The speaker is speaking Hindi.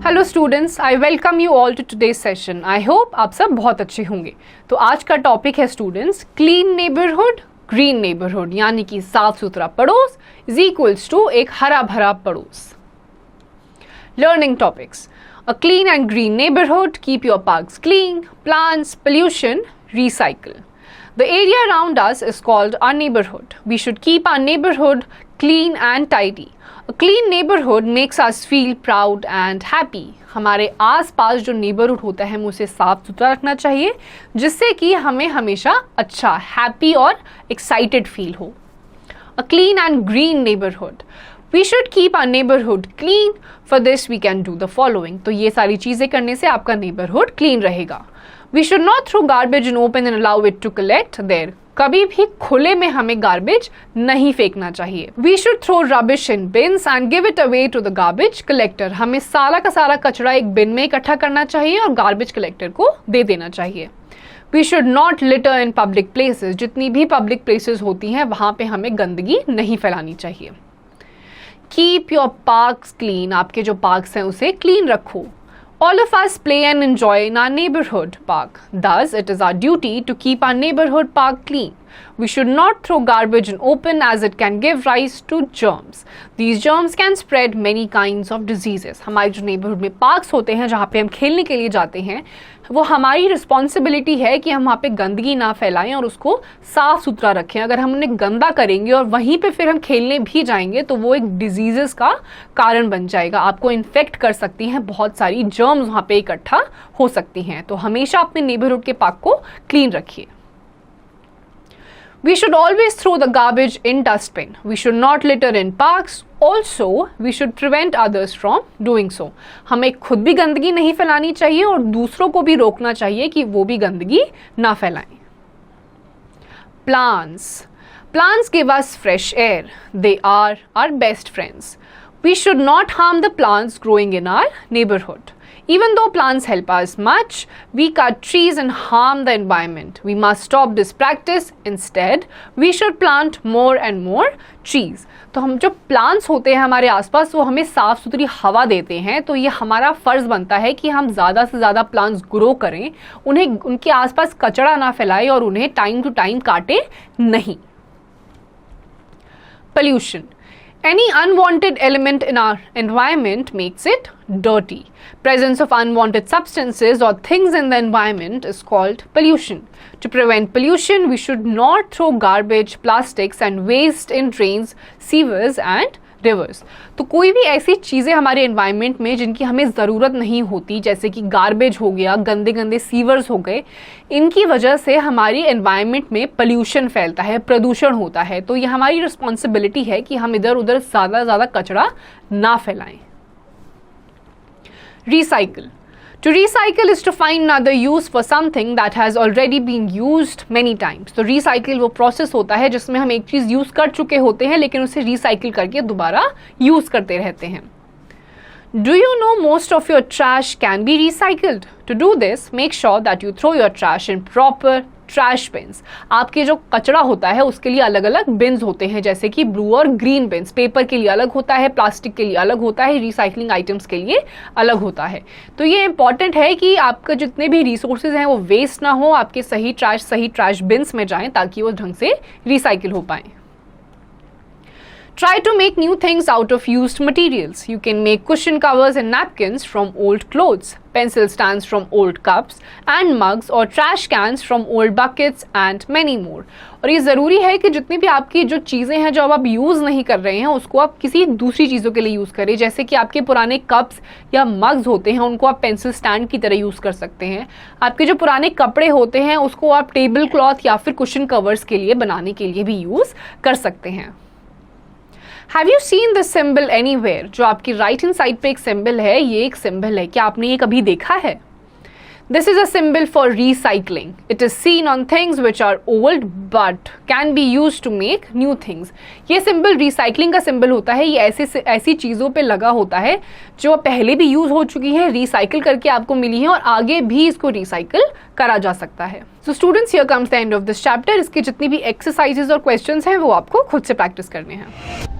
Hello students, I welcome you all to today's session. I hope आप सब बहुत अच्छे होंगे। तो आज का टॉपिक है students clean neighbourhood, green neighbourhood, यानी कि साफ सुथरा पड़ोस इज इक्वल्स टू एक हरा भरा पड़ोस। Learning topics: a clean and green neighbourhood, keep your parks clean, plants, pollution, recycle. The area around us is called our neighborhood. We should keep our neighborhood clean and tidy. A clean neighborhood makes us feel proud and happy. हमारे आसपास जो नेबरहुड होता है हमें उसे साफ सुथरा रखना चाहिए, जिससे कि हमें हमेशा अच्छा, हैप्पी और एक्साइटेड फील हो। A clean and green neighborhood. We should keep our neighborhood clean. For this we can do the following. तो ये सारी चीज़ें करने से आपका नेबरहुड क्लीन रहेगा। We should not throw garbage in open and allow it to collect there. कभी भी खुले में हमें गार्बेज नहीं फेंकना चाहिए। We should throw rubbish in bins and give it away to the garbage collector. हमें सारा का सारा कचरा एक बिन में इकट्ठा करना चाहिए और गार्बेज कलेक्टर को दे देना चाहिए। We should not litter in public places. जितनी भी पब्लिक प्लेसेस होती हैं वहाँ पे हमें गंदगी नहीं फैलानी चाहिए। Keep your parks clean. आपके जो पार्क्स हैं उसे क्लीन रखो। All of us play and enjoy in our neighborhood park. Thus, it is our duty to keep our neighborhood park clean. We should not throw garbage in open as it can give rise to germs. These germs can spread many kinds of diseases. हमारे जो neighborhood में parks होते हैं जहाँ पे हम खेलने के लिए जाते हैं, वो हमारी रिस्पॉन्सिबिलिटी है कि हम वहाँ पे गंदगी ना फैलाएं और उसको साफ सुथरा रखें। अगर हम उन्हें गंदा करेंगे और वहीं पे फिर हम खेलने भी जाएंगे तो वो एक डिजीजेस का कारण बन जाएगा, आपको इन्फेक्ट कर सकती हैं, बहुत सारी जर्म्स वहाँ पे इकट्ठा हो सकती हैं। तो हमेशा अपने नेबरहुड के पार्क को क्लीन रखिए। We should always throw the garbage in dustbin. We should not litter in parks. Also, we should prevent others from doing so. हमें खुद भी गंदगी नहीं फैलानी चाहिए और दूसरों को भी रोकना चाहिए कि वो भी गंदगी ना फैलाएं। Plants. Plants give us fresh air. They are our best friends. We should not harm the plants growing in our neighborhood. Even though plants help us much, we cut trees and harm the environment. We must stop this practice. Instead, we should plant more and more trees. तो हम जो plants होते हैं हमारे आसपास वो हमें साफ सुथरी हवा देते हैं, तो ये हमारा फ़र्ज़ बनता है कि हम ज़्यादा से ज़्यादा plants ग्रो करें, उन्हें उनके आसपास कचरा ना फैलाएं और उन्हें टाइम टू टाइम काटे नहीं। Pollution. Any unwanted element in our environment makes it dirty. Presence of unwanted substances or things in the environment is called pollution. To prevent pollution, we should not throw garbage, plastics and waste in drains, sewers and rivers. तो कोई भी ऐसी चीज़ें हमारे एनवायरनमेंट में जिनकी हमें ज़रूरत नहीं होती, जैसे कि गार्बेज हो गया, गंदे गंदे सीवर्स हो गए, इनकी वजह से हमारी एनवायरनमेंट में पोल्यूशन फैलता है, प्रदूषण होता है। तो ये हमारी रिस्पॉन्सिबिलिटी है कि हम इधर उधर ज़्यादा कचरा ना फैलाएं। Recycle. To recycle is to find another use for something that has already been used many times. तो recycle वो process होता है जिसमें हम एक चीज़ यूज़ कर चुके होते हैं लेकिन उसे recycle करके दोबारा यूज़ करते रहते हैं। Do you know most of your trash can be recycled? To do this, make sure that you throw your trash in proper trash bins. आपके जो कचरा होता है उसके लिए अलग अलग बिन्स होते हैं, जैसे कि ब्लू और ग्रीन बिन्स। पेपर के लिए अलग होता है, प्लास्टिक के लिए अलग होता है, रिसाइकलिंग आइटम्स के लिए अलग होता है। तो ये इंपॉर्टेंट है कि आपके जितने भी रिसोर्सेज हैं वो वेस्ट ना हो, आपके सही ट्रैश बिन्स में जाएं ताकि वो ढंग से रिसाइकिल हो पाएं। Try to make new things out of used materials. You can make cushion covers and napkins from old clothes, pencil stands from old cups and mugs or trash cans from old buckets and many more. और ये ज़रूरी है कि जितनी भी आपकी जो चीज़ें हैं जो अब आप यूज़ नहीं कर रहे हैं उसको आप किसी दूसरी चीज़ों के लिए यूज़ करें। जैसे कि आपके पुराने कप्स या मग्स होते हैं उनको आप पेंसिल स्टैंड की तरह यूज़ कर सकते हैं। आपके जो पुराने कपड़े होते हैं उसको आप टेबल क्लॉथ या फिर कुशन कवर्स के लिए बनाने के लिए भी यूज़ कर सकते हैं। Have you seen this symbol anywhere? जो आपकी राइट हैंड साइड पे एक सिंबल है, ये एक सिंबल है, क्या आपने ये कभी देखा है? This is a symbol for recycling. It is seen on things which are old but can be used to make new things. ये सिंबल रिसाइकलिंग का सिंबल होता है। ये ऐसी चीज़ों पे लगा होता है जो पहले भी यूज़ हो चुकी है, रिसाइकिल करके आपको मिली है और आगे भी इसको रिसाइकिल करा जा सकता है। So students, here comes the end of this chapter. इसके जितनी भी एक्सरसाइजेज और क्वेश्चंस हैं वो आपको खुद से प्रैक्टिस करने हैं।